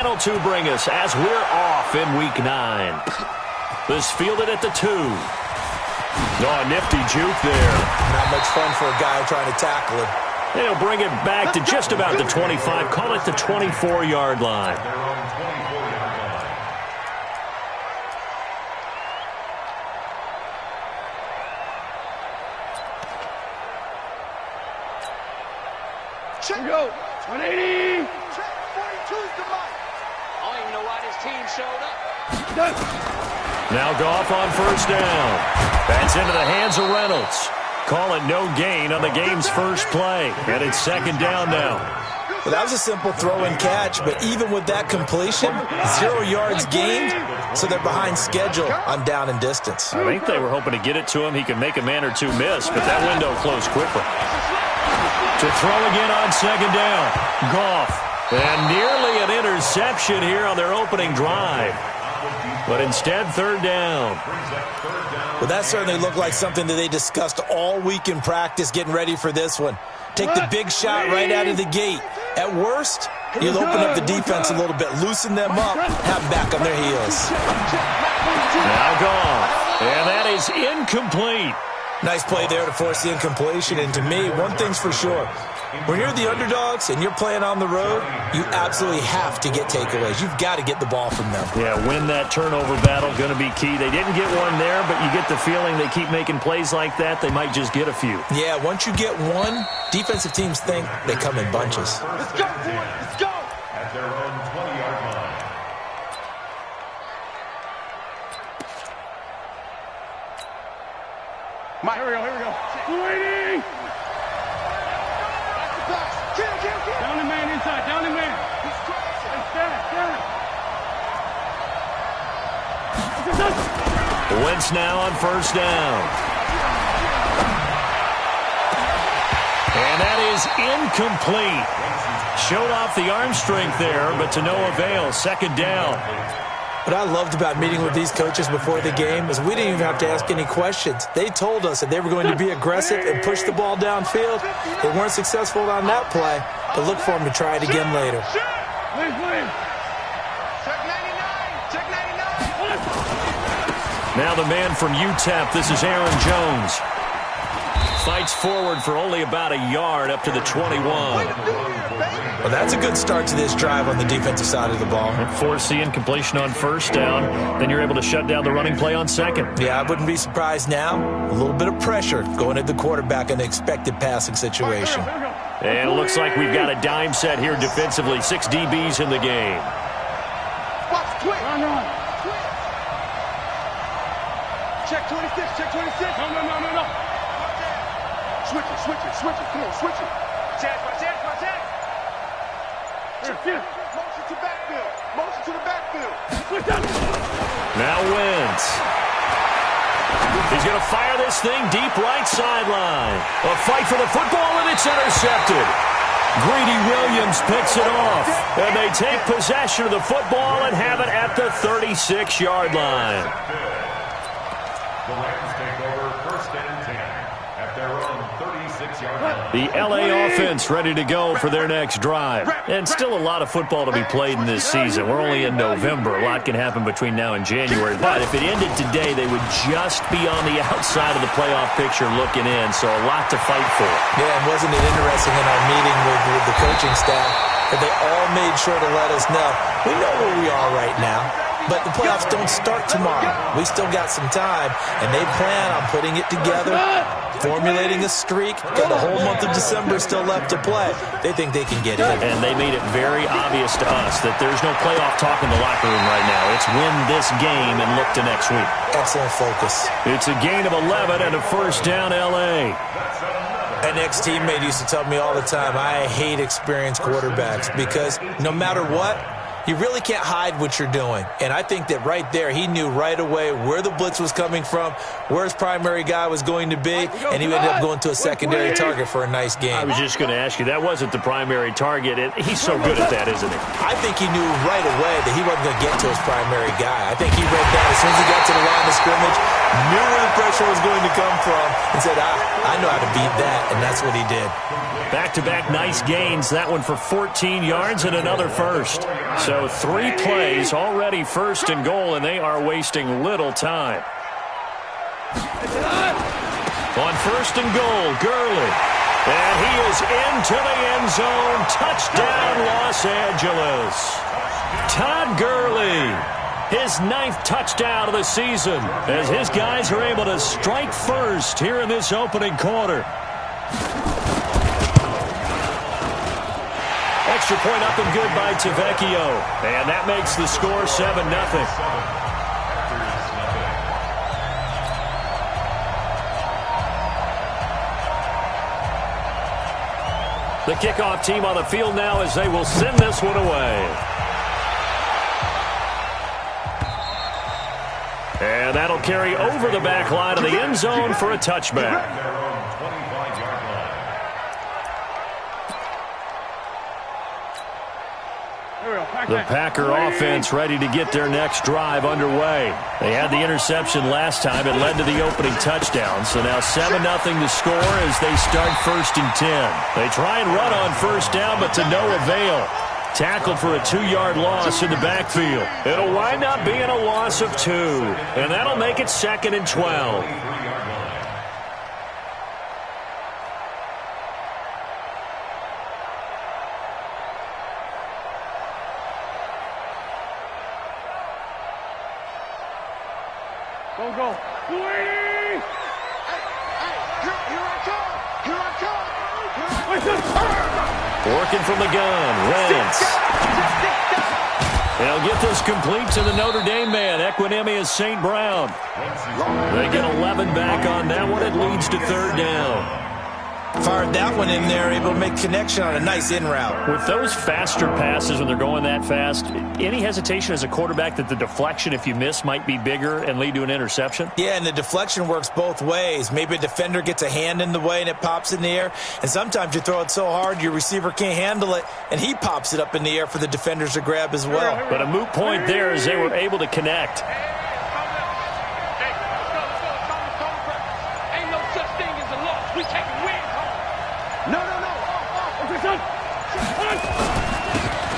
To bring us as we're off in week 9. This fielded at the 2. Oh, nifty juke there. Not much fun for a guy trying to tackle him. They'll bring it back to just about the 25. Call it the 24-yard line. Check. Go. 180. Check. 42's the mark. I don't even know why this team showed up. Now Goff on first down. That's into the hands of Reynolds. Call it no gain on the game's first play. And it's second down now. Well, that was a simple throw and catch, but even with that completion, 0 yards gained, so they're behind schedule on down and distance. I think they were hoping to get it to him. He could make a man or two miss, but that window closed quickly. To throw again on second down. Goff. And nearly an interception here on their opening drive. But instead, third down. Well, that certainly looked like something that they discussed all week in practice getting ready for this one. Take the big shot right out of the gate. At worst, you'll open up the defense a little bit, loosen them up, have them back on their heels. Now Goff. And that is incomplete. Nice play there to force the incompletion. And to me, one thing's for sure. When you're the underdogs and you're playing on the road, you absolutely have to get takeaways. You've got to get the ball from them. Yeah, win that turnover battle, going to be key. They didn't get one there, but you get the feeling they keep making plays like that, they might just get a few. Yeah, once you get one, defensive teams think they come in bunches. Let's go, boy. Let's go. At their own 20-yard line. Here we go. 280. Down the man inside. Down the man. Wentz now on first down. And that is incomplete. Showed off the arm strength there, but to no avail. Second down. What I loved about meeting with these coaches before the game is we didn't even have to ask any questions. They told us that they were going to be aggressive and push the ball downfield. They weren't successful on that play, but look for them to try it again later. Check 99. Check 99. Now the man from UTEP, this is Aaron Jones. Fights forward for only about a yard up to the 21. Well, that's a good start to this drive on the defensive side of the ball. Force the incompletion on first down. Then you're able to shut down the running play on second. Yeah, I wouldn't be surprised now. A little bit of pressure going at the quarterback in the expected passing situation. And it looks like we've got a dime set here defensively. 6 DBs in the game. Watch, quick. Run. Check 26. Check 26. No. Switch it. Come on, switch it. Check. Motion to the backfield. Now Wentz. He's going to fire this thing deep right sideline. A fight for the football, and it's intercepted. Greedy Williams picks it off. And they take possession of the football and have it at the 36-yard line. The Rams take over first and 10 at their own 36-yard line. The LA offense ready to go for their next drive. And still a lot of football to be played in this season. We're only in November. A lot can happen between now and January. But if it ended today, they would just be on the outside of the playoff picture looking in. So a lot to fight for. Yeah, and wasn't it interesting in our meeting with the coaching staff that they all made sure to let us know, we know where we are right now. But the playoffs don't start tomorrow. We still got some time, and they plan on putting it together, formulating a streak. Got the whole month of December still left to play. They think they can get in. And they made it very obvious to us that there's no playoff talk in the locker room right now. It's win this game and look to next week. Excellent focus. It's a gain of 11 and a first down L.A. An ex-teammate used to tell me all the time, I hate experienced quarterbacks because no matter what, you really can't hide what you're doing. And I think that right there, he knew right away where the blitz was coming from, where his primary guy was going to be, and he ended up going to a secondary target for a nice game. I was just going to ask you, that wasn't the primary target. He's so good at that, isn't he? I think he knew right away that he wasn't going to get to his primary guy. I think he read that as soon as he got to the line of scrimmage, knew where the pressure was going to come from, and said, I know how to beat that, and that's what he did. Back-to-back nice gains. That one for 14 yards and another first. So So 3 plays, already first and goal, and they are wasting little time. On first and goal, Gurley. And he is into the end zone. Touchdown, Los Angeles. Todd Gurley, his 9th touchdown of the season, as his guys are able to strike first here in this opening quarter. Extra point up and good by Tavecchio. And that makes the score 7-0. The kickoff team on the field now as they will send this one away. And that'll carry over the back line of the end zone for a touchback. The Packer offense ready to get their next drive underway. They had the interception last time. It led to the opening touchdown. So now 7-0 to score as they start 1st and 10. They try and run on first down, but to no avail. Tackled for a 2-yard loss in the backfield. It'll wind up being a loss of 2, and that'll make it 2nd and 12. Go. 280! Hey, here I come! Working from the gun, Wentz. They'll get this complete to the Notre Dame man, Equinemius St. Brown. They get 11 back on that one. It leads to 3rd down. Fired that one in there, able to make connection on a nice in route. With those faster passes when they're going that fast, any hesitation as a quarterback that the deflection, if you miss, might be bigger and lead to an interception? Yeah, and the deflection works both ways. Maybe a defender gets a hand in the way and it pops in the air, and sometimes you throw it so hard your receiver can't handle it, and he pops it up in the air for the defenders to grab as well. But a moot point there as they were able to connect. Ain't no such thing as a loss. We take a win. No.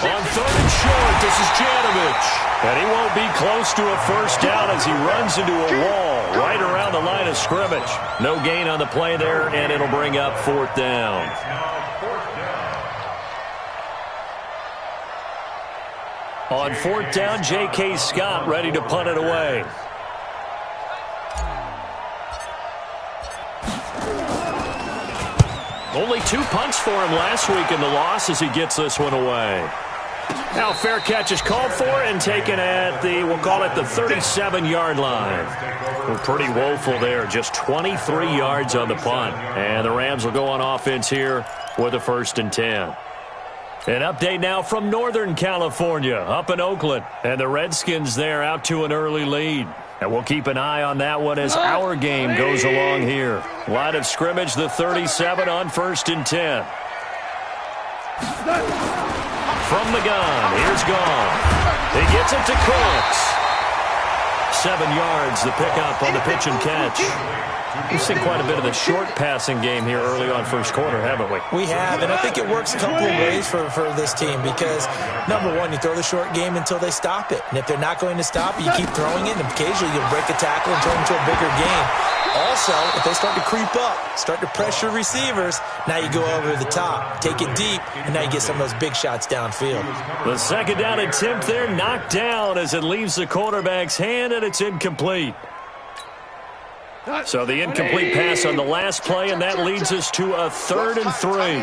On 3rd and short, this is Janovich. And he won't be close to a first down as he runs into a wall right around the line of scrimmage. No gain on the play there, and it'll bring up 4th down. On 4th down, J.K. Scott ready to punt it away. Only 2 punts for him last week in the loss as he gets this one away. Now fair catch is called for and taken at the, we'll call it the 37-yard line. Well, pretty woeful there, just 23 yards on the punt. And the Rams will go on offense here with a 1st and 10. An update now from Northern California, up in Oakland. And the Redskins there out to an early lead. And we'll keep an eye on that one as our game goes along here. Line of scrimmage, the 37 on 1st and 10. From the gun, here's Gone. He gets it to Cooks. 7 yards, the pickup on the pitch and catch. We've seen quite a bit of the short passing game here early on first quarter, haven't we? We have, and I think it works a couple of ways for this team because, number one, you throw the short game until they stop it. And if they're not going to stop it, you keep throwing it, and occasionally you'll break a tackle and turn it into a bigger game. Also, if they start to creep up, start to pressure receivers, now you go over the top, take it deep, and now you get some of those big shots downfield. The 2nd down attempt there knocked down as it leaves the quarterback's hand, and it's incomplete. So the incomplete pass on the last play, and that leads us to a 3rd and 3.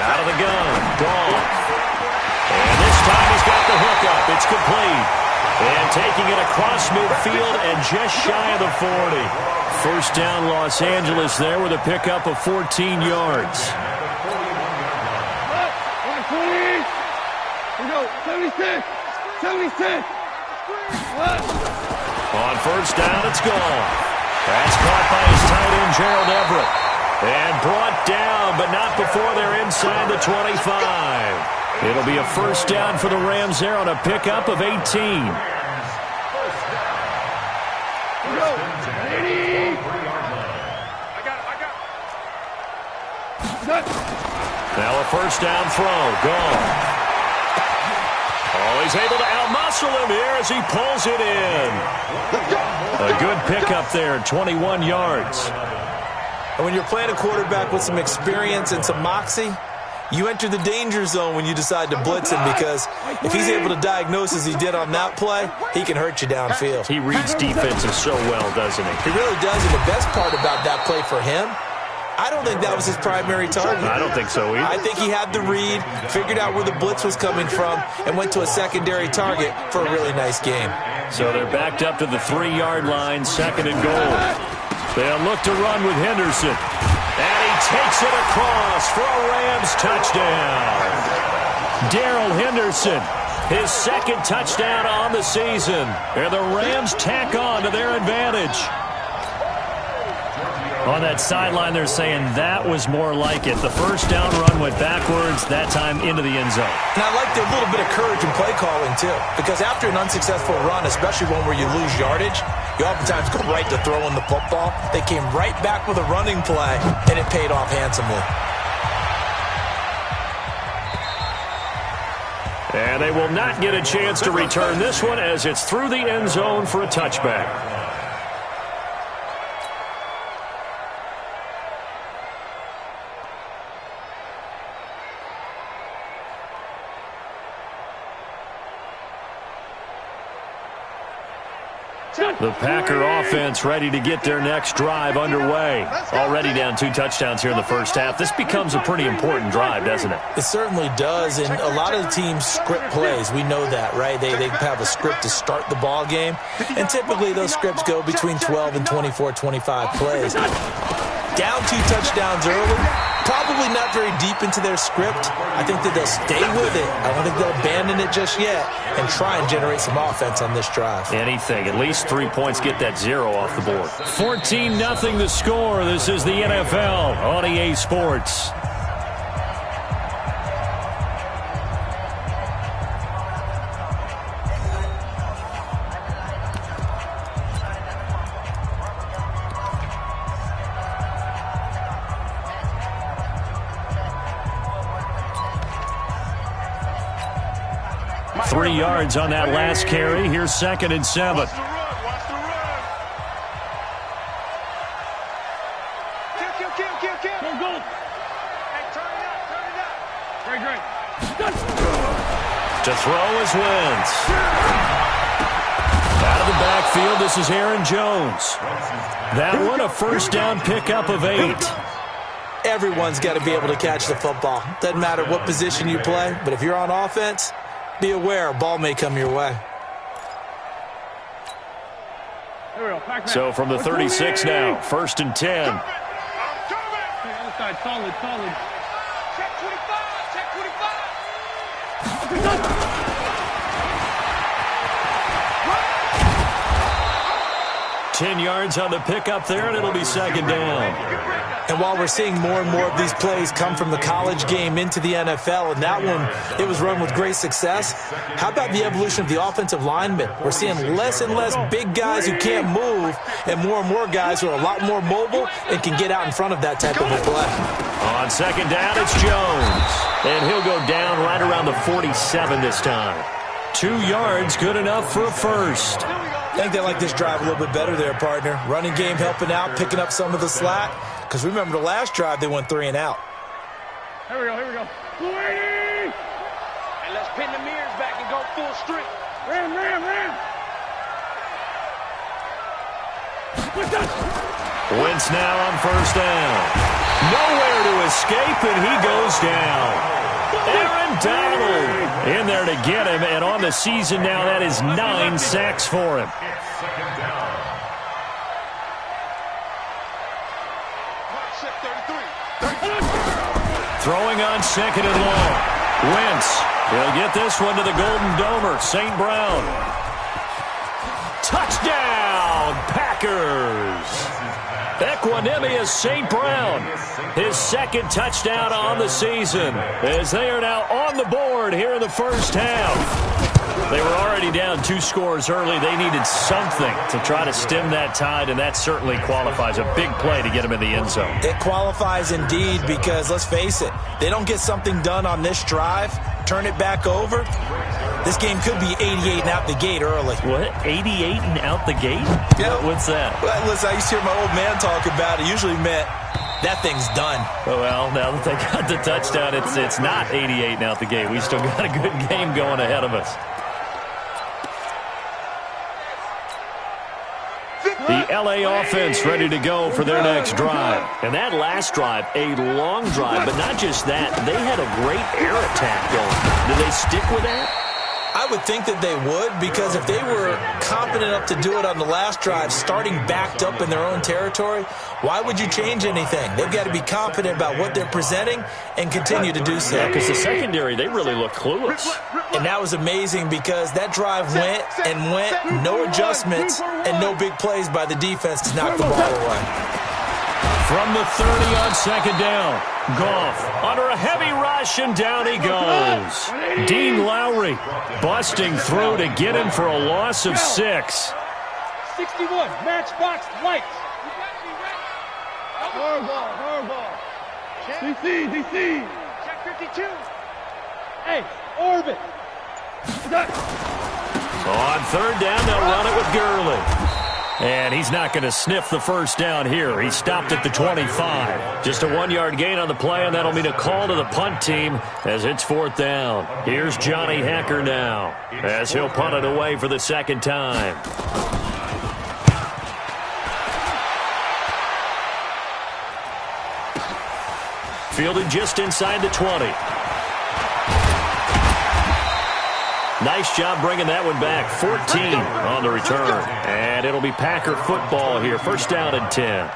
Out of the gun, Gone. And this time he's got the hookup. It's complete. And taking it across midfield and just shy of the 40. First down, Los Angeles there with a pickup of 14 yards. 76. On first down, it's Gone. That's caught by his tight end, Gerald Everett. And brought down, but not before they're inside the 25. It'll be a first down for the Rams there on a pickup of 18. Now a first down throw. Gone. Oh, he's able to outmuscle him here as he pulls it in. A good pickup there, 21 yards. And when you're playing a quarterback with some experience and some moxie, you enter the danger zone when you decide to blitz him, because if he's able to diagnose as he did on that play, he can hurt you downfield. He reads defenses so well, doesn't he? He really does, and the best part about that play for him, I don't think that was his primary target. I don't think so either. I think he had the read, figured out where the blitz was coming from, and went to a secondary target for a really nice game. So they're backed up to the 3-yard line, 2nd and goal. They'll look to run with Henderson. And he takes it across for a Rams touchdown. Darrell Henderson, his 2nd touchdown on the season. And the Rams tack on to their advantage. On that sideline, they're saying that was more like it. The first down run went backwards, that time into the end zone. And I like a little bit of courage in play calling, too. Because after an unsuccessful run, especially one where you lose yardage, you oftentimes go right to throwing the football. They came right back with a running play, and it paid off handsomely. And they will not get a chance to return this one as it's through the end zone for a touchback. The Packer offense ready to get their next drive underway. Already down 2 touchdowns here in the first half. This becomes a pretty important drive, doesn't it? It certainly does, and a lot of the teams script plays. We know that, right? They have a script to start the ball game, and typically those scripts go between 12 and 24, 25 plays. Down 2 touchdowns early, probably not very deep into their script. I think that they'll stay with it. I don't think they'll abandon it just yet and try and generate some offense on this drive. Anything. At least 3 points, get that 0 off the board. 14-0 the score. This is the NFL on EA Sports. Three yards on that last carry. Here's 2nd and 7. Watch the run. Watch the run. Kill. Go. Hey, turn it up. Great. To throw is Wentz. Out of the backfield, this is Aaron Jones. That one, a first down pickup of 8. Everyone's got to be able to catch the football. Doesn't matter what position you play, but if you're on offense, be aware a ball may come your way. So from the 36 now, 1st and 10. Other side, solid. Check 25. 10 yards on the pickup there, and it'll be 2nd down. And while we're seeing more and more of these plays come from the college game into the NFL, and that one, it was run with great success, how about the evolution of the offensive linemen? We're seeing less and less big guys who can't move and more guys who are a lot more mobile and can get out in front of that type of a play. On 2nd down, it's Jones. And he'll go down right around the 47 this time. 2 yards, good enough for a first. I think they like this drive a little bit better there, partner. Running game helping out, picking up some of the slack. Because remember the last drive, they went 3 and out. Here we go. And let's pin the mirrors back and go full strength. Ram. Wentz now on 1st down. Nowhere to escape, and he goes down. Aaron Donald in there to get him, and on the season now, that is 9 sacks for him. Throwing on 2nd and long. Wentz. He'll get this one to the Golden Domer, St. Brown. Touchdown, Packers. Equanimous St. Brown, his 2nd touchdown on the season, as they are now on the board here in the first half. They were already down 2 scores early. They needed something to try to stem that tide, and that certainly qualifies. A big play to get them in the end zone. It qualifies indeed because, let's face it, they don't get something done on this drive, turn it back over, This game could be 88 and out the gate early. What? 88 and out the gate? Yeah. What's that? Well, listen, I used to hear my old man talk about it. Usually meant that thing's done. Oh, well, now that they got the touchdown, it's not 88 and out the gate. We still got a good game going ahead of us. The LA offense ready to go for their next drive. And that last drive, a long drive, but not just that. They had a great air attack going. Do they stick with that? I would think that they would, because if they were confident enough to do it on the last drive, starting backed up in their own territory, why would you change anything? They've got to be confident about what they're presenting and continue to do so. Yeah, because the secondary, they really look clueless. And that was amazing because that drive went and went, no adjustments, and no big plays by the defense to knock the ball away. From the 30 on second down, Goff under a heavy rush, and down he goes. Dean Lowry busting through to get him for a loss of 6. 61, matchbox lights. Hardball. DC. Check 52. Hey, orbit. On third down, they'll run it with Gurley. And he's not going to sniff the first down here. He stopped at the 25. Just a 1-yard gain on the play, and that'll mean a call to the punt team as it's 4th down. Here's Johnny Hacker now as he'll punt it away for the second time. Fielded just inside the 20. Nice job bringing that one back. 14 on the return. And it'll be Packer football here. First down and 10.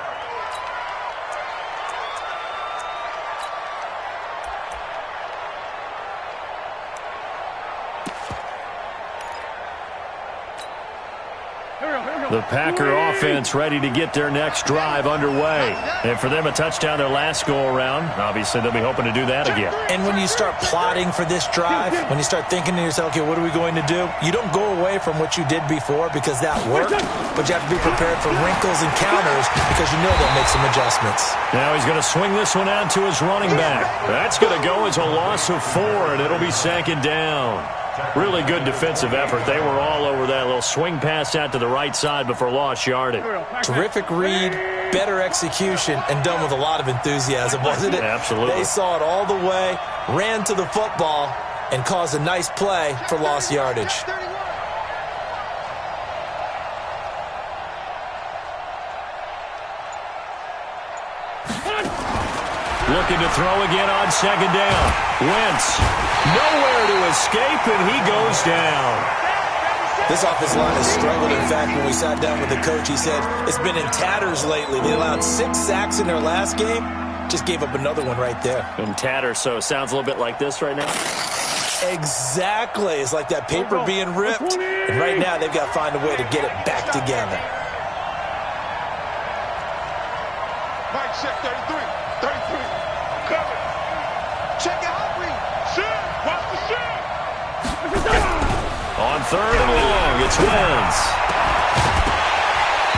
The Packer offense ready to get their next drive underway. And for them, a touchdown their last go-around. Obviously, they'll be hoping to do that again. And when you start plotting for this drive, when you start thinking to yourself, okay, what are we going to do? You don't go away from what you did before because that worked, but you have to be prepared for wrinkles and counters because you know they'll make some adjustments. Now he's going to swing this one out to his running back. That's going to go as a loss of 4, and it'll be second down. Really good defensive effort. They were all over that little swing pass out to the right side before lost yardage. Terrific read, better execution, and done with a lot of enthusiasm, wasn't it? Absolutely. They saw it all the way, ran to the football, and caused a nice play for lost yardage. Looking to throw again on second down. Wentz, nowhere to escape, and he goes down. This offensive line has struggled. In fact, when we sat down with the coach, he said it's been in tatters lately. They allowed 6 sacks in their last game. Just gave up another one right there. In tatters, so it sounds a little bit like this right now? Exactly. It's like that paper being ripped. And right now, they've got to find a way to get it back together. Mike, check 33. 33. Cover. Check it out. Shit. Watch the shit. On third and long, it's Wentz.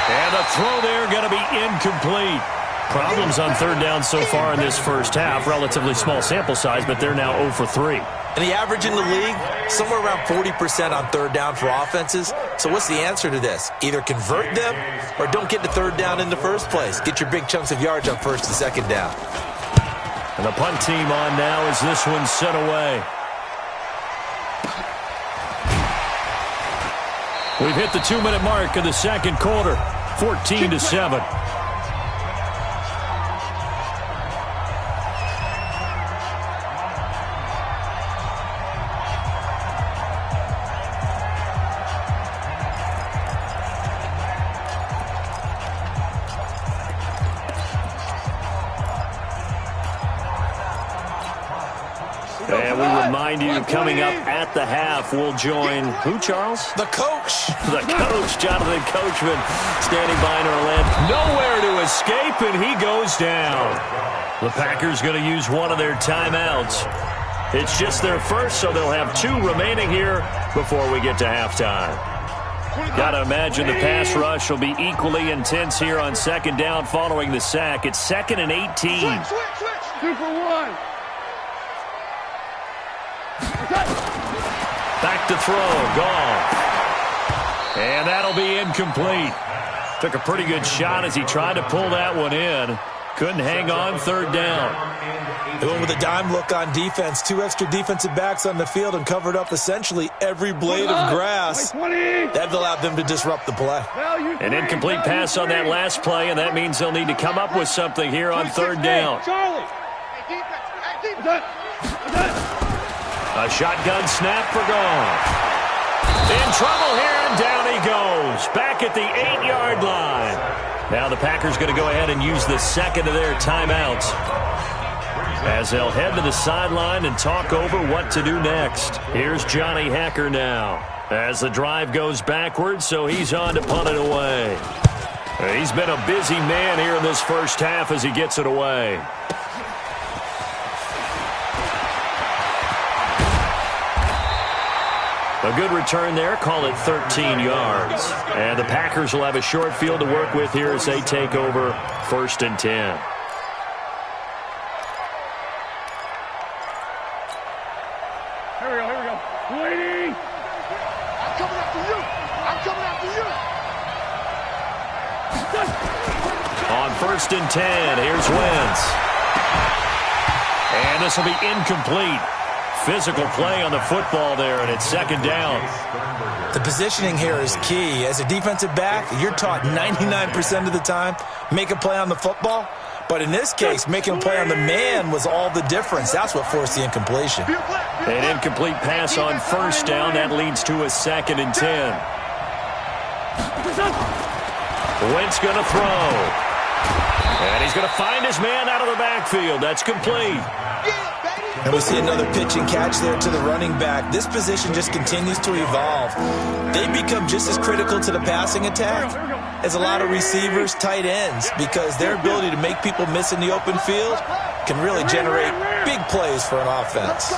And the throw there going to be incomplete. Problems on third down so far in this first half. Relatively small sample size, but they're now 0 for 3. And the average in the league, somewhere around 40% on third down for offenses. So what's the answer to this? Either convert them or don't get to third down in the first place. Get your big chunks of yards on first and second down. And the punt team on now as this one's set away. We've hit the 2-minute mark of the second quarter. 14-7. And we remind you, coming up at the half, we'll join who, Charles? The coach. The coach, Jonathan Coachman, standing by in Orlando. Nowhere to escape, and he goes down. The Packers going to use one of their timeouts. It's just their first, so they'll have 2 remaining here before we get to halftime. Got to imagine the pass rush will be equally intense here on second down following the sack. It's 2nd and 18. Switch. 2 for 1. Back to throw. Goff. And that'll be incomplete. Took a pretty good shot as he tried to pull that one in. Couldn't hang on. Third down. They went with a dime look on defense. 2 extra defensive backs on the field and covered up essentially every blade of grass. That allowed them to disrupt the play. An incomplete pass on that last play, and that means they'll need to come up with something here on third down. A shotgun snap for Goff. In trouble here, and down he goes. Back at the 8-yard line. Now the Packers going to go ahead and use the second of their timeouts as they'll head to the sideline and talk over what to do next. Here's Johnny Hacker now as the drive goes backwards, so he's on to punt it away. He's been a busy man here in this first half as he gets it away. A good return there, call it 13 yards. And the Packers will have a short field to work with here as they take over 1st and 10. Here we go. Waiting. I'm coming after you. On 1st and 10, here's Wentz. And this will be incomplete. Physical play on the football there, and it's 2nd down. The positioning here is key. As a defensive back, you're taught 99% of the time, make a play on the football. But in this case, making a play on the man was all the difference. That's what forced the incompletion. An incomplete pass on 1st down. That leads to a 2nd and 10. Wentz going to throw. And he's going to find his man out of the backfield. That's complete. And we see another pitch and catch there to the running back. This position just continues to evolve. They become just as critical to the passing attack as a lot of receivers, tight ends, because their ability to make people miss in the open field can really generate big plays for an offense.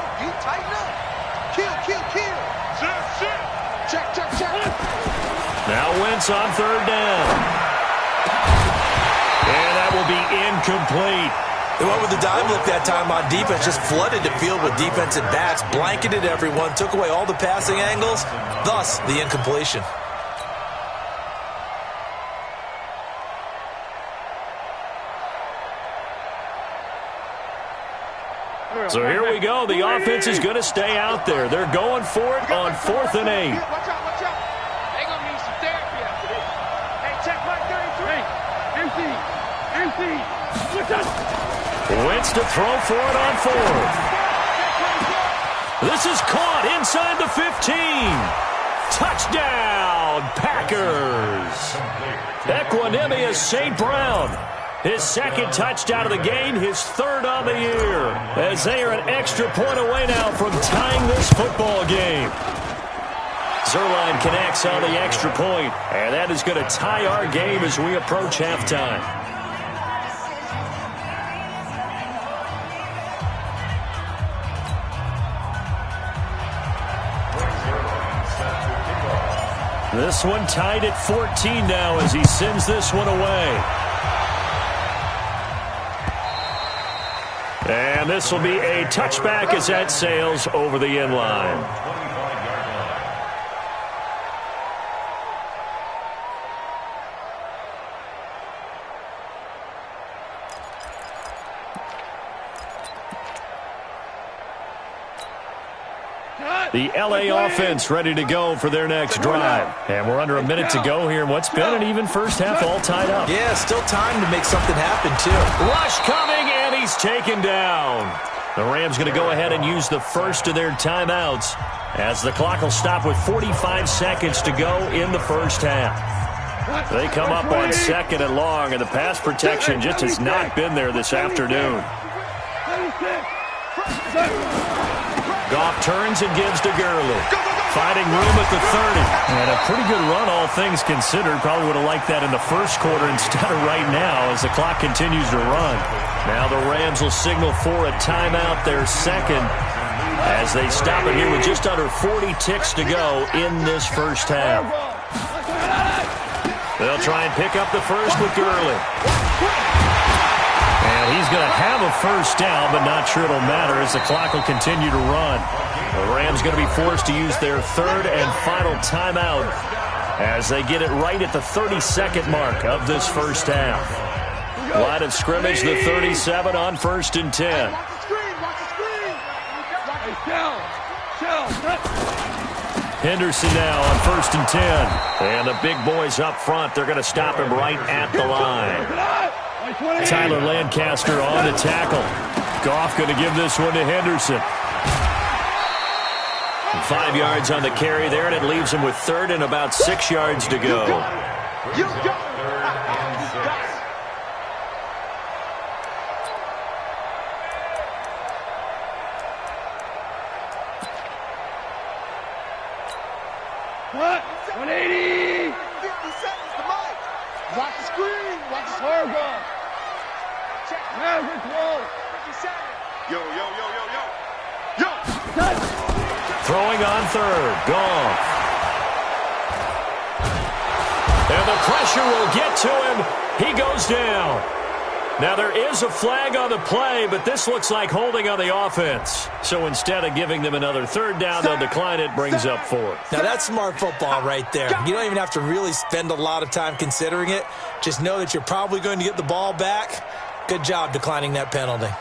Now Wentz on 3rd down. And that will be incomplete. They went with the dime look that time on defense, just flooded the field with defensive backs, blanketed everyone, took away all the passing angles, thus the incompletion. So here we go. The offense is going to stay out there. They're going for it on 4th and 8. Watch out. They're going to need some therapy after this. Hey, check my 33. MC. Watch out. Wentz to throw for it on 4th. This is caught inside the 15. Touchdown, Packers. Equanimous St. Brown. His 2nd touchdown of the game, his 3rd on the year. As they are an extra point away now from tying this football game. Zerline connects on the extra point, and that is going to tie our game as we approach halftime. This one tied at 14 now as he sends this one away. And this will be a touchback as that sails over the end line. The LA offense ready to go for their next drive. And we're under a minute to go here. What's been an even first half all tied up. Yeah, still time to make something happen, too. Rush coming, and he's taken down. The Rams going to go ahead and use the first of their timeouts as the clock will stop with 45 seconds to go in the first half. They come up on 2nd and long, and the pass protection just has not been there this afternoon. Goff turns and gives to Gurley. Finding room at the 30. And a pretty good run, all things considered. Probably would have liked that in the first quarter instead of right now as the clock continues to run. Now the Rams will signal for a timeout, their 2nd, as they stop it here with just under 40 ticks to go in this first half. They'll try and pick up the first with Gurley. And He's going to have a first down, but not sure it'll matter as the clock will continue to run. The Rams going to be forced to use their third and final timeout as they get it right at the 32nd mark of this first half. Line of scrimmage, the 37 on 1st and 10. Henderson now on 1st and 10. And the big boys up front, they're going to stop him right at the line. Tyler Lancaster on the tackle. Goff going to give this one to Henderson. 5 yards on the carry there, and it leaves him with 3rd and about 6 yards to go. You go. What? 180. 50 seconds to Mike. Watch the screen. Watch the horrible. Check. Yeah, good throw. 50 seconds. Yo. Throwing on 3rd. Goff. And the pressure will get to him. He goes down. Now, there is a flag on the play, but this looks like holding on the offense. So instead of giving them another 3rd down, they'll decline it, brings up 4th. Now, that's smart football right there. You don't even have to really spend a lot of time considering it. Just know that you're probably going to get the ball back. Good job declining that penalty.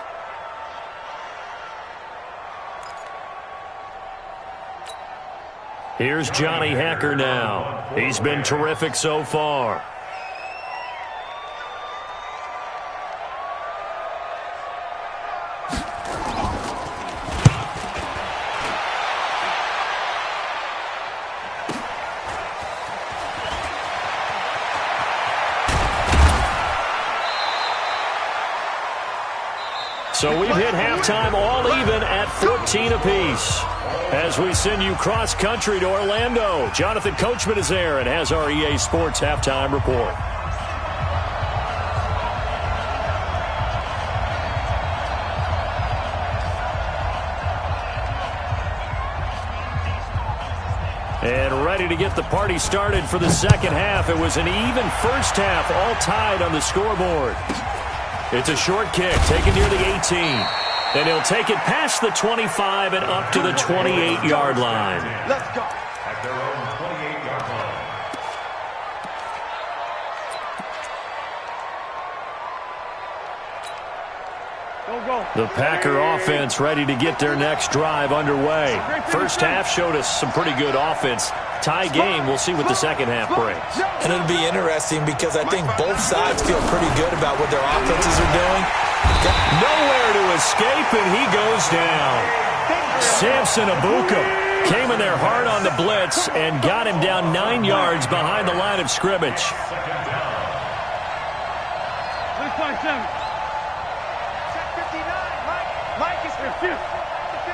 Here's Johnny Hekker now. He's been terrific so far. So we've hit halftime all even at 14 apiece. As we send you cross-country to Orlando, Jonathan Coachman is there and has our EA Sports halftime report. And ready to get the party started for the second half. It was an even first half, all tied on the scoreboard. It's a short kick, taken near the 18. And he'll take it past the 25 and up to the 28-yard line. Let's go. At their own 28-yard line. The Packer offense ready to get their next drive underway. First half showed us some pretty good offense. Tie game, we'll see what the second half brings. And it'll be interesting because I think both sides feel pretty good about what their offenses are doing. Nowhere to escape, and he goes down. Samson Abuka came in there hard on the blitz and got him down 9 yards behind the line of scrimmage. Mike is here.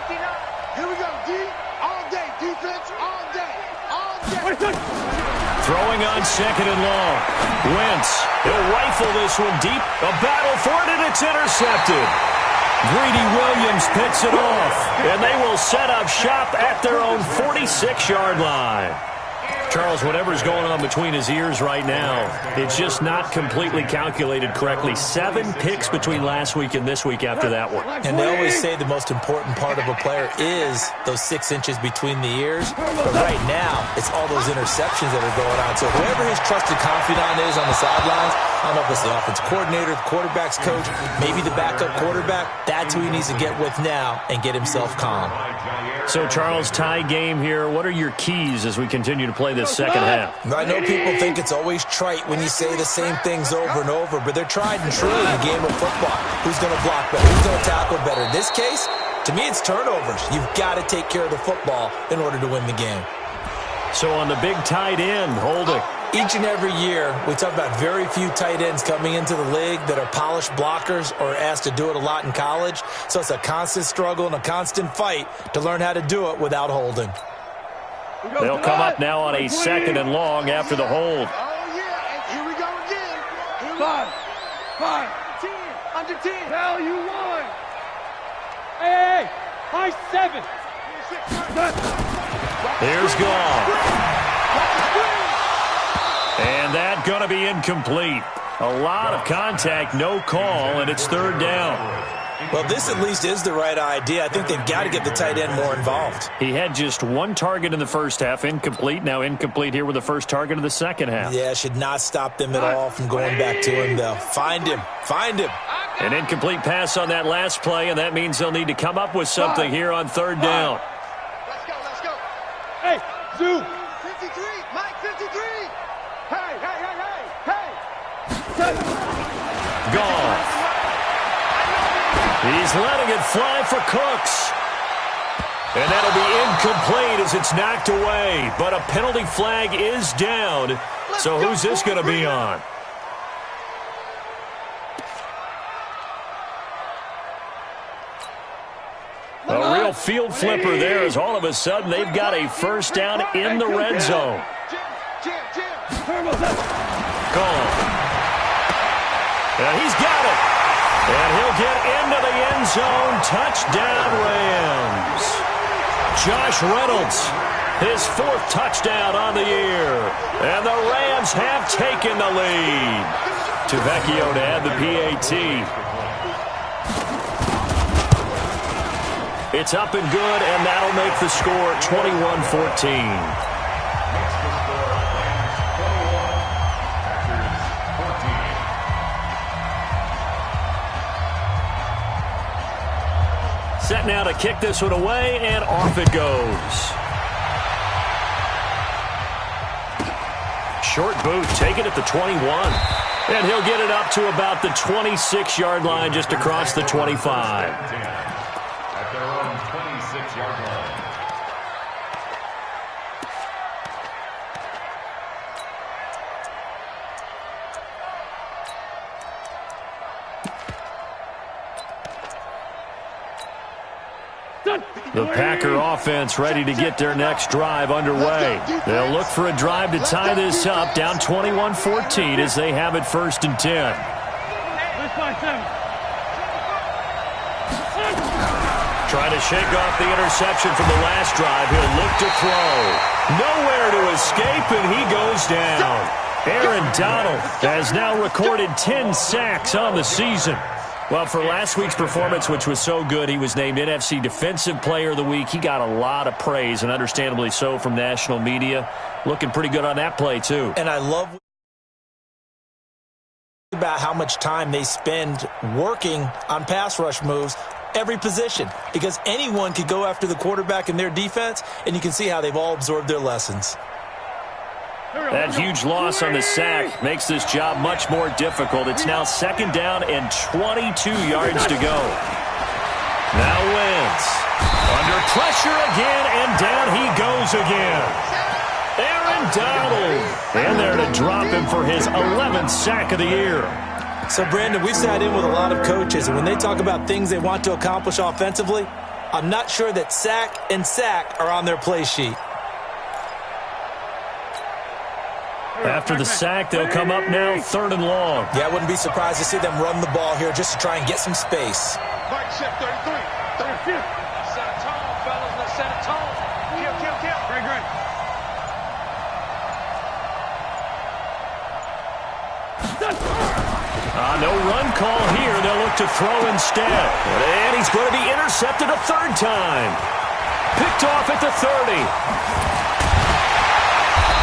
59. Here we go, D. All day. Defense all day. All day. Throwing on 2nd and long. Wentz, he'll rifle this one deep. A battle for it, and it's intercepted. Greedy Williams picks it off, and they will set up shop at their own 46-yard line. Charles, whatever's going on between his ears right now, it's just not completely calculated correctly. 7 picks between last week and this week after that one. And they always say the most important part of a player is those 6 inches between the ears. But right now, it's all those interceptions that are going on. So whoever his trusted confidant is on the sidelines, I don't know if it's the offensive coordinator, the quarterback's coach, maybe the backup quarterback, that's who he needs to get with now and get himself calm. So, Charles, tie game here. What are your keys as we continue to play this second half? I know people think it's always trite when you say the same things over and over, but they're tried and true in the game of football. Who's going to block better? Who's going to tackle better? In this case, to me, it's turnovers. You've got to take care of the football in order to win the game. So on the big tight end, holding. Each and every year, we talk about very few tight ends coming into the league that are polished blockers or asked to do it a lot in college. So it's a constant struggle and a constant fight to learn how to do it without holding. They'll come up now on a 2nd and long after the hold. Oh, yeah. And here we go again. Here we go. 5. 10. Under 10. Hell, you won. Hey. High 7. Here's Goff. And that going to be incomplete. A lot of contact, no call, and it's third down. Well, this at least is the right idea. I think they've got to get the tight end more involved. He had just one target in the first half, incomplete. Now incomplete here with the first target of the second half. Yeah, should not stop them at all from going back to him, though. Find him. Find him. An incomplete pass on that last play, and that means they'll need to come up with something here on third down. Let's go, let's go. Hey, Zoo. 53, Mike 53. Hey, hey, hey, hey, hey. Gone. He's letting it fly for Cooks. And that'll be incomplete as it's knocked away. But a penalty flag is down. So who's this going to be on? A real field flipper there as all of a sudden they've got a first down in the red zone. Gone. And he's got it. And he'll get into the end zone. Touchdown, Rams. Josh Reynolds, his fourth touchdown on the year. And the Rams have taken the lead. Tavecchio to add the PAT. It's up and good, and that'll make the score 21-14. Set now to kick this one away, and off it goes. Short boot, take it at the 21. And he'll get it up to about the 26-yard line, just across the 25. At their own 26-yard line. The Packer offense ready to get their next drive underway. They'll look for a drive to tie this up, down 21-14 as they have it first and 10. Trying to shake off the interception from the last drive. He'll look to throw. Nowhere to escape, and he goes down. Aaron Donald has now recorded 10 sacks on the season. Well, for last week's performance, which was so good, he was named NFC Defensive Player of the Week. He got a lot of praise, and understandably so, from national media. Looking pretty good on that play, too. And I love about how much time they spend working on pass rush moves, every position, because anyone could go after the quarterback in their defense, and you can see how they've all absorbed their lessons. That huge loss on the sack makes this job much more difficult. It's now second down and 22 yards to go. Now Wentz under pressure again, and down he goes again. Aaron Donald in there to drop him for his 11th sack of the year. So, Brandon, we've sat in with a lot of coaches, and when they talk about things they want to accomplish offensively, I'm not sure that sack and sack are on their play sheet. After the sack, they'll come up now third and long. Yeah, I wouldn't be surprised to see them run the ball here just to try and get some space. Mike, shift 33. 33. Set a tone, fellas. Let's set a tone. Kill. Great. No run call here. They'll look to throw instead. And he's going to be intercepted a third time. Picked off at the 30.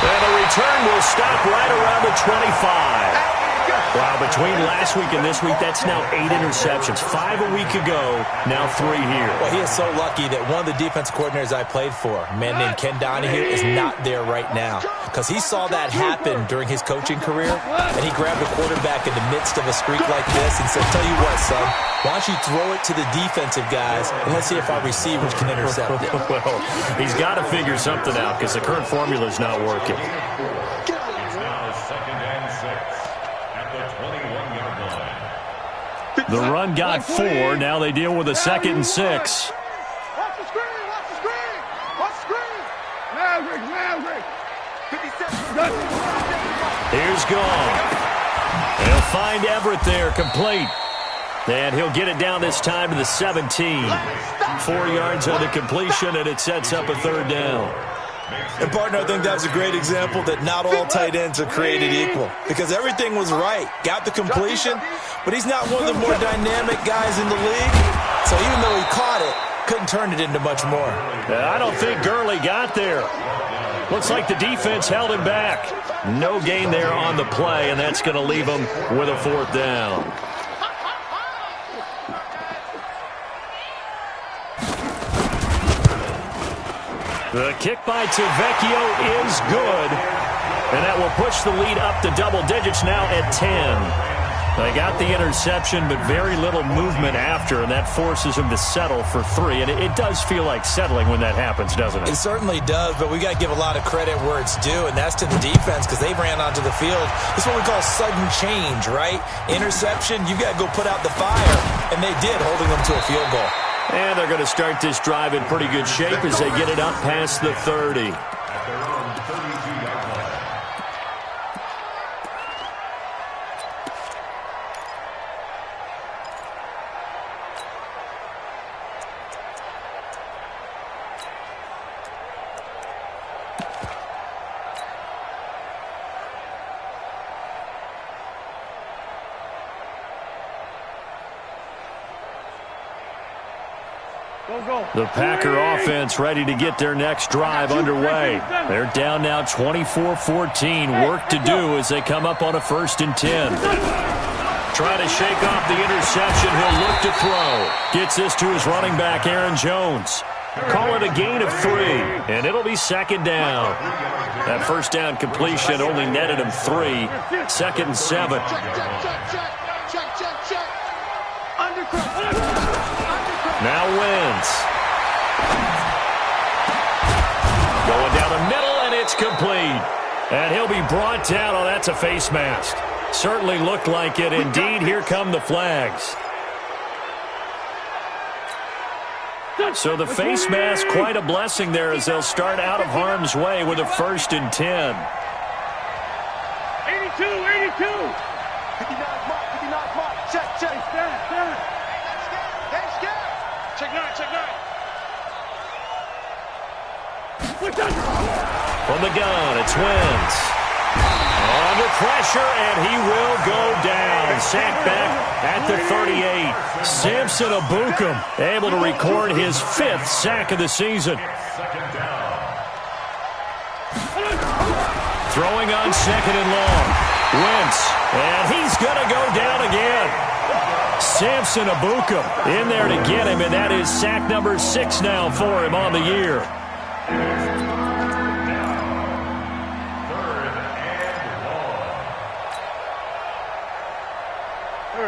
And the return will stop right around the 25. Wow, between last week and this week, that's now 8 interceptions. 5 a week ago, now 3 here. Well, he is so lucky that one of the defense coordinators I played for, a man named Ken Donahue, is not there right now. Because he saw that happen during his coaching career, and he grabbed a quarterback in the midst of a streak like this and said, tell you what, son, why don't you throw it to the defensive guys, and let's see if our receivers can intercept it. Well, he's got to figure something out because the current formula is not working. It's now second and 6 at the 21-yard line. The run got 4. Now they deal with a second and 6. Watch the screen. Maverick. 57. Here's Gone. He'll find Everett there, complete. And he'll get it down this time to the 17. 4 yards on the completion, and it sets up a third down. And, partner, I think that was a great example that not all tight ends are created equal, because everything was right. Got the completion, but he's not one of the more dynamic guys in the league. So even though he caught it, couldn't turn it into much more. I don't think Gurley got there. Looks like the defense held him back. No gain there on the play, and that's going to leave him with a 4th down. The kick by Tavecchio is good, and that will push the lead up to double digits now at 10. They got the interception, but very little movement after, and that forces him to settle for 3. And it does feel like settling when that happens, doesn't it? It certainly does, but we got to give a lot of credit where it's due, and that's to the defense, because they ran onto the field. This is what we call sudden change, right? Interception, you got to go put out the fire, and they did, holding them to a field goal. And they're going to start this drive in pretty good shape as they get it up past the 30. The Packer offense ready to get their next drive underway. They're down now 24-14. Work to do as they come up on a 1st and 10. Try to shake off the interception. He'll look to throw. Gets this to his running back, Aaron Jones. Call it a gain of 3, and it'll be 2nd down. That 1st down completion only netted him 3. 2nd and 7. Now Wentz. Going down the middle, and it's complete. And he'll be brought down. Oh, that's a face mask. Certainly looked like it. Indeed, here come the flags. So the face mask, quite a blessing there as they'll start out of harm's way with a 1st and 10. 82, 82. 59 mark, 59 mark. Check. Check 9. From the gun, it's Wentz. Under pressure, and he will go down. Sacked back at the 38. Samson Ebukam able to record his 5th sack of the season. Throwing on 2nd and long. Wentz, and he's going to go down again. Samson Ebukam in there to get him, and that is sack number 6 now for him on the year.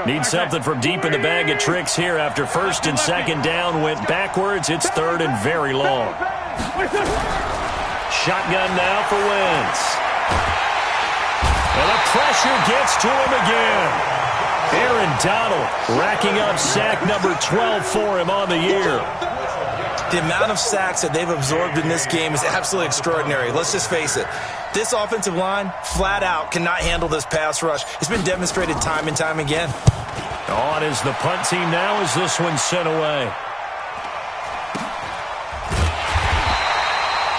Need something from deep in the bag of tricks here after 1st and 2nd down went backwards. It's 3rd and very long. Shotgun now for Wentz. And the pressure gets to him again. Aaron Donald racking up sack number 12 for him on the year. The amount of sacks that they've absorbed in this game is absolutely extraordinary. Let's just face it. This offensive line, flat out, cannot handle this pass rush. It's been demonstrated time and time again. On is the punt team now as this one's sent away.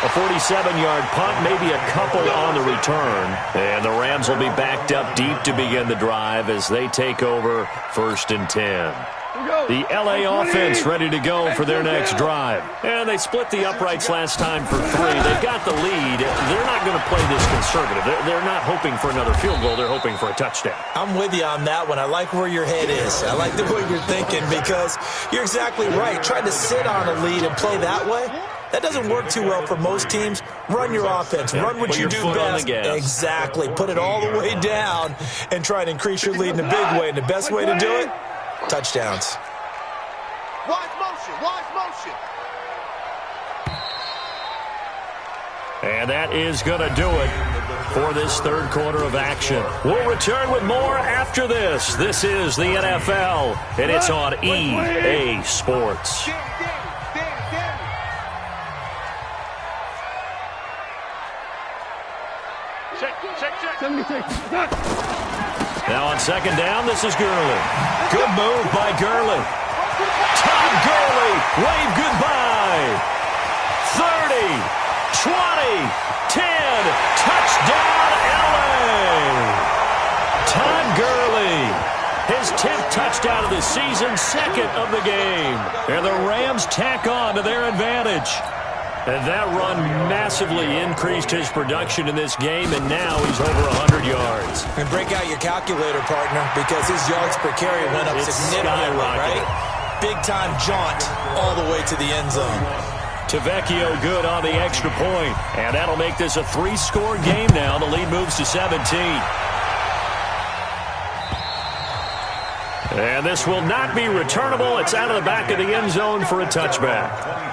A 47-yard punt, maybe a couple on the return. And the Rams will be backed up deep to begin the drive as they take over 1st and 10. The L.A. offense ready to go for their next drive. And they split the uprights last time for 3. They've got the lead. They're not going to play this conservative. They're not hoping for another field goal. They're hoping for a touchdown. I'm with you on that one. I like where your head is. I like the way you're thinking because you're exactly right. Trying to sit on a lead and play that way, that doesn't work too well for most teams. Run your offense. Run what you do best. Exactly. Put it all the way down and try to increase your lead in a big way. And the best way to do it, touchdowns. Wide motion. And that is going to do it for this 3rd quarter of action. We'll return with more after this. This is the NFL, and it's on EA Sports. Now on 2nd down, this is Gurley. Good move by Gurley. Todd Gurley, wave goodbye. 30, 10, touchdown LA! Todd Gurley, his 10th touchdown of the season, second of the game. And the Rams tack on to their advantage. And that run massively increased his production in this game, and now he's over 100 yards. And break out your calculator, partner, because his yards per carry went up significantly, right? Big-time jaunt all the way to the end zone. Tavecchio good on the extra point, and that'll make this a 3-score game now. The lead moves to 17. And this will not be returnable. It's out of the back of the end zone for a touchback.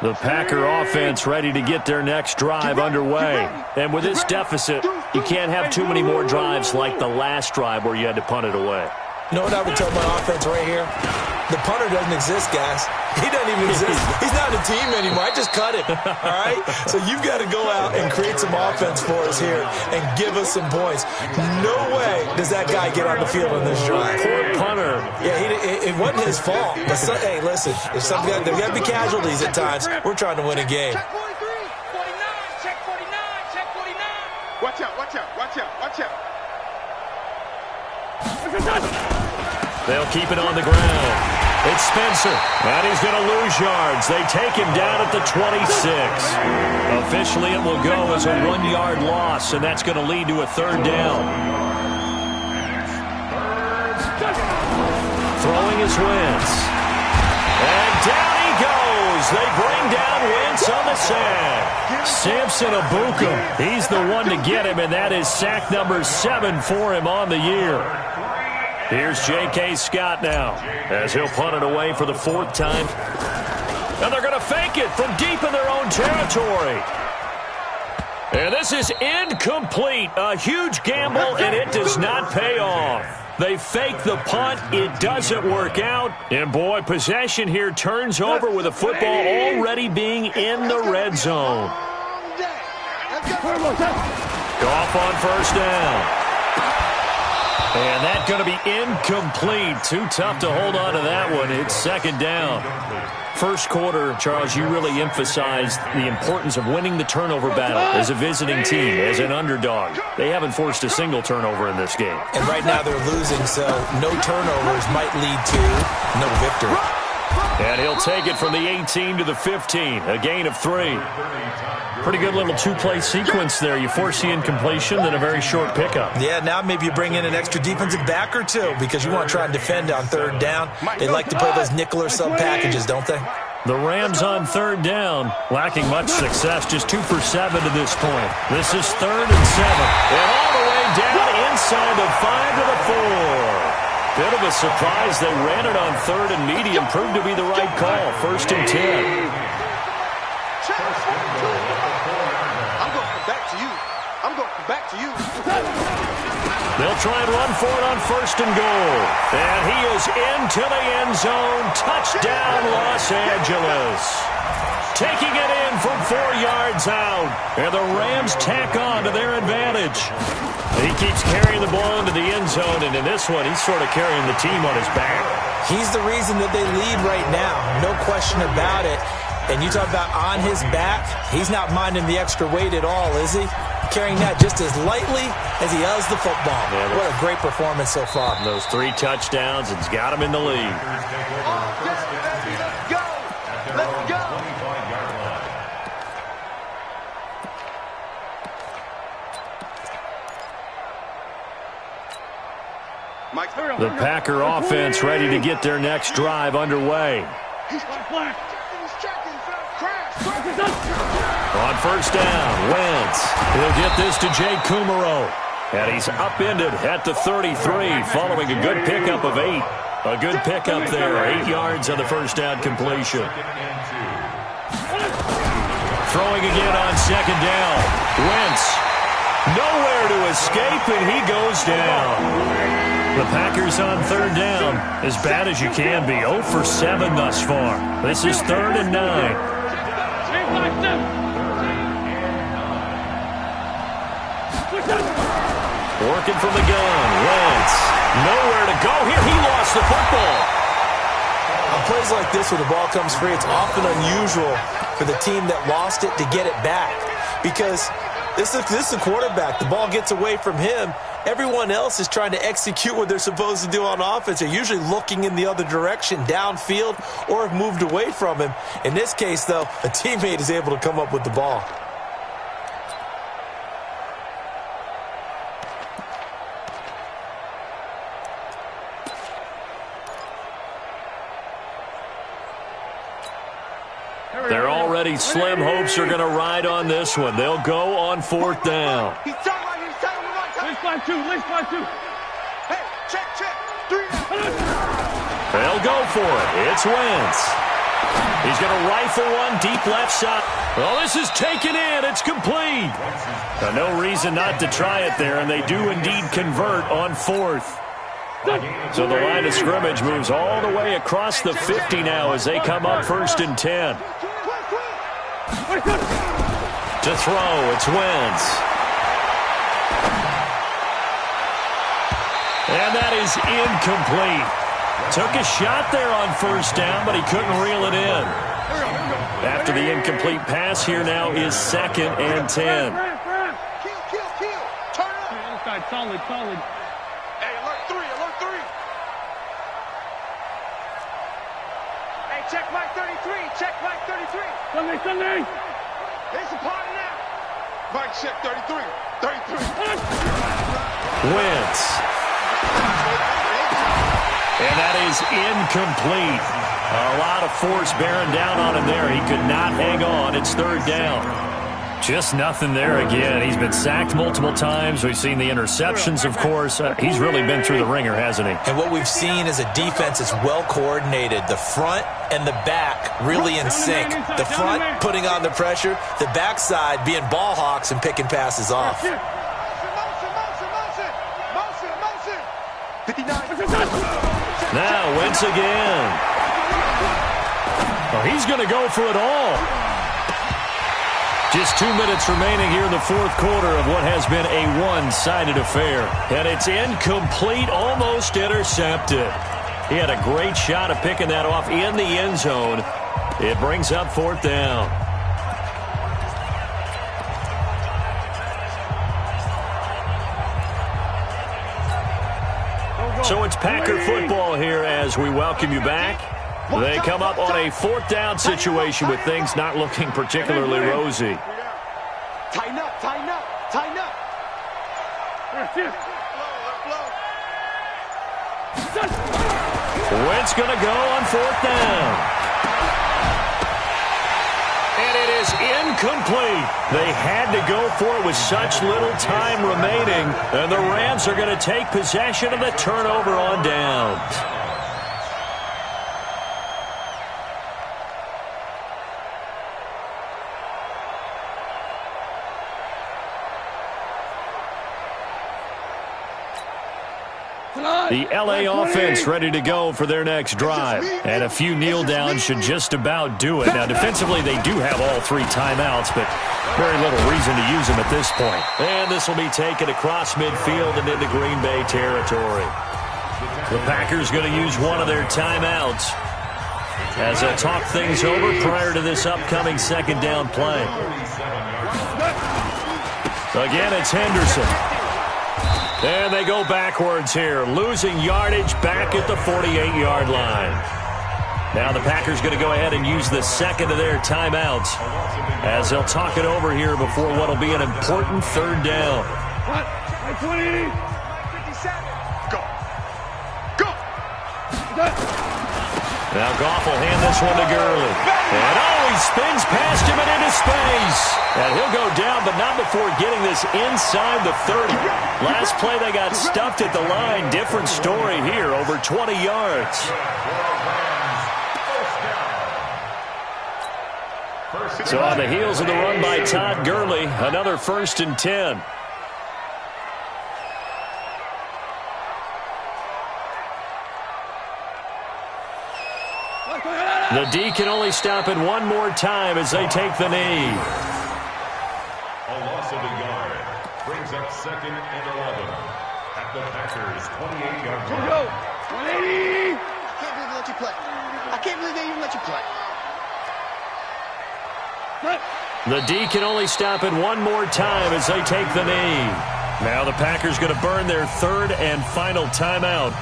The Packer offense ready to get their next drive underway. And with this deficit, you can't have too many more drives like the last drive where you had to punt it away. You know what I would tell my offense right here? The punter doesn't exist, guys. He doesn't even exist. He's not a team anymore. I just cut him, all right? So you've got to go out and create some offense for us here and give us some points. No way does that guy get on the field on this drive. Poor punter. Yeah, it wasn't his fault. But hey, listen, there's got to be casualties at times. We're trying to win a game. Check 43, 49, check 49, check 49. Watch out, watch out, watch out, watch out. They'll keep it on the ground. It's Spencer, and he's going to lose yards. They take him down at the 26. Officially, it will go as a 1-yard loss, and that's going to lead to a 3rd down. Throwing is Wentz. And down he goes. They bring down Wentz on the sack. Samson Abukum, he's the one to get him, and that is sack number 7 for him on the year. Here's J.K. Scott now, as he'll punt it away for the 4th time. And they're going to fake it from deep in their own territory. And this is incomplete. A huge gamble, and it does not pay off. They fake the punt. It doesn't work out. And, boy, possession here turns over with the football already being in the red zone. Off on 1st down. And that's going to be incomplete. Too tough to hold on to that one. It's 2nd down. First quarter, Charles, you really emphasized the importance of winning the turnover battle as a visiting team, as an underdog. They haven't forced a single turnover in this game. And right now they're losing, so no turnovers might lead to no victory. And he'll take it from the 18 to the 15, a gain of 3. Pretty good little 2-play sequence there. You force the incompletion, then a very short pickup. Yeah, now maybe you bring in an extra defensive back or two because you want to try and defend on 3rd down. They like to play those nickel or sub packages, don't they? The Rams on 3rd down, lacking much success, just 2 for 7 to this point. This is 3rd and 7. And all the way down inside the 5 to the 4. Bit of a surprise. They ran it on 3rd and medium. Proved to be the right call. 1st and 10. They'll try and run for it on 1st and goal. And he is into the end zone. Touchdown, Los Angeles. Taking it in from 4 yards out. And the Rams tack on to their advantage. He keeps carrying the ball into the end zone, and in this one, he's sort of carrying the team on his back. He's the reason that they lead right now. No question about it. And you talk about on his back, he's not minding the extra weight at all, is he? Carrying that just as lightly as he does the football. Yeah, what a great performance so far. Those 3 touchdowns, it's got him in the lead. Let's go! Let's go! The Packer offense ready to get their next drive underway. On 1st down, Wentz. He'll get this to Jay Kumaro. And he's upended at the 33 following a good pickup of 8. A good pickup there, 8 yards on the 1st down completion. Throwing again on 2nd down. Wentz, nowhere to escape, and he goes down. The Packers on 3rd down, as bad as you can be. 0 for 7 thus far. This is 3rd and 9. Working from the gun. Wentz. Nowhere to go here. He lost the football. On plays like this where the ball comes free, it's often unusual for the team that lost it to get it back. Because this is the quarterback. The ball gets away from him. Everyone else is trying to execute what they're supposed to do on offense. They're usually looking in the other direction, downfield, or have moved away from him. In this case, though, a teammate is able to come up with the ball. They're already slim hopes are going to ride on this one. They'll go on 4th down. He's tight right here. He's tight on the right side. Let's fly two. Hey, check. 3 now. They'll go for it. It's Wentz. He's going to rifle one deep left side. Well, this is taken in. It's complete. No reason not to try it there, and they do indeed convert on 4th. So the line of scrimmage moves all the way across the 50 now as they come up 1st and 10. To throw, it's Wentz. And that is incomplete. Took a shot there on 1st down, but he couldn't reel it in. After the incomplete pass, here now is 2nd and 10. Kill. Turn up. Solid. Hey, alert 3. Hey, check Mike 33. Sunday. It's a party now. Mike, check 33. Wentz. And that is incomplete. A lot of force bearing down on him there. He could not hang on. It's 3rd down. Just nothing there again. He's been sacked multiple times. We've seen the interceptions, of course. He's really been through the ringer, hasn't he? And what we've seen is a defense that's well coordinated. The front and the back really in sync. The front putting on the pressure. The backside being ball hawks and picking passes off. Motion. 59. Now, Wentz again. Well, he's going to go for it all. Just 2 minutes remaining here in the 4th quarter of what has been a one-sided affair. And it's incomplete, almost intercepted. He had a great shot of picking that off in the end zone. It brings up 4th down. So it's Packer football here as we welcome you back. They come up on a 4th down situation with things not looking particularly rosy. Tighten up. Wentz going to go on 4th down. And it is incomplete. They had to go for it with such little time remaining. And the Rams are going to take possession of the turnover on downs. The L.A. offense ready to go for their next drive. And a few kneel downs should just about do it. Now, defensively, they do have all 3 timeouts, but very little reason to use them at this point. And this will be taken across midfield and into Green Bay territory. The Packers going to use one of their timeouts as they'll talk things over prior to this upcoming 2nd down play. Again, it's Henderson. And they go backwards here, losing yardage back at the 48-yard line. Now the Packers going to go ahead and use the 2nd of their timeouts as they'll talk it over here before what will be an important 3rd down. 57. Go. Now Goff will hand this one to Gurley. And he spins past him and into space. And he'll go down, but not before getting this inside the 30. Last play, they got stuffed at the line. Different story here, over 20 yards. So on the heels of the run by Todd Gurley, another 1st and 10. The D can only stop it one more time as they take the knee. A loss of a yard. Brings up 2nd and 11 at the Packers' 28-yard line. Go! 180! I can't believe they let you play. I can't believe they even let you play. The D can only stop it one more time as they take the knee. Now the Packers going to burn their 3rd and final timeout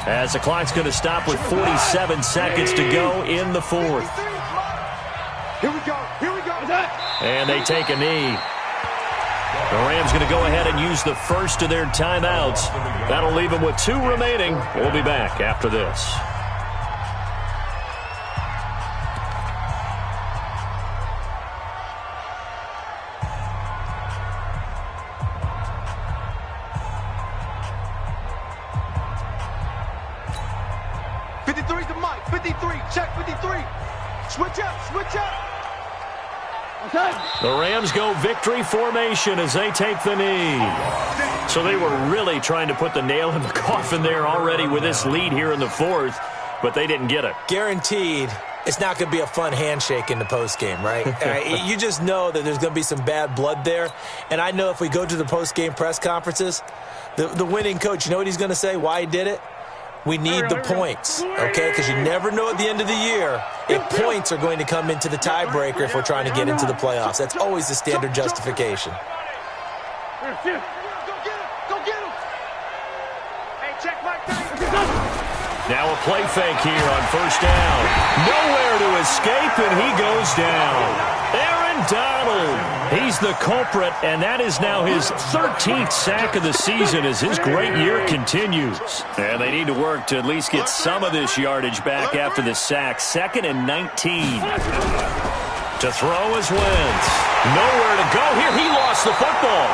as the clock's going to stop with 47 seconds to go in the 4th. Here we go. Here we go. And they take a knee. The Rams going to go ahead and use the first of their timeouts. That'll leave them with 2 remaining. We'll be back after this. The Rams go victory formation as they take the knee. So they were really trying to put the nail in the coffin there already with this lead here in the 4th, but they didn't get it. Guaranteed, it's not going to be a fun handshake in the postgame, right? You just know that there's going to be some bad blood there. And I know if we go to the postgame press conferences, the winning coach, you know what he's going to say, why he did it? We need the points, okay? Because you never know at the end of the year if points are going to come into the tiebreaker if we're trying to get into the playoffs. That's always the standard justification. Go get him! Go get him! Hey, check my time. Now a play fake here on 1st down. Nowhere to escape, and he goes down. Aaron Donald, he's the culprit, and that is now his 13th sack of the season as his great year continues. And they need to work to at least get some of this yardage back after the sack. 2nd and 19. To throw is Wentz. Nowhere to go here. He lost the football.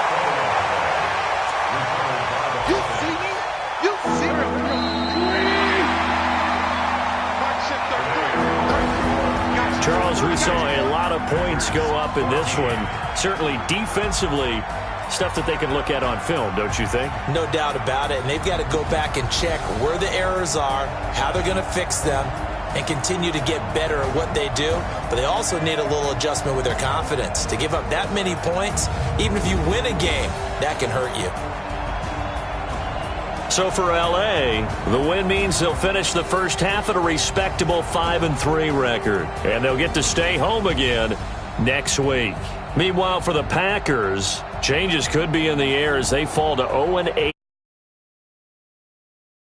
You see me? You see me? Charles, we saw a lot of points go up in this one. Certainly defensively, stuff that they can look at on film, don't you think? No doubt about it. And they've got to go back and check where the errors are, how they're going to fix them, and continue to get better at what they do. But they also need a little adjustment with their confidence. To give up that many points, even if you win a game, that can hurt you. So for L.A., the win means they'll finish the first half at a respectable 5-3 record. And they'll get to stay home again next week. Meanwhile, for the Packers, changes could be in the air as they fall to 0-8.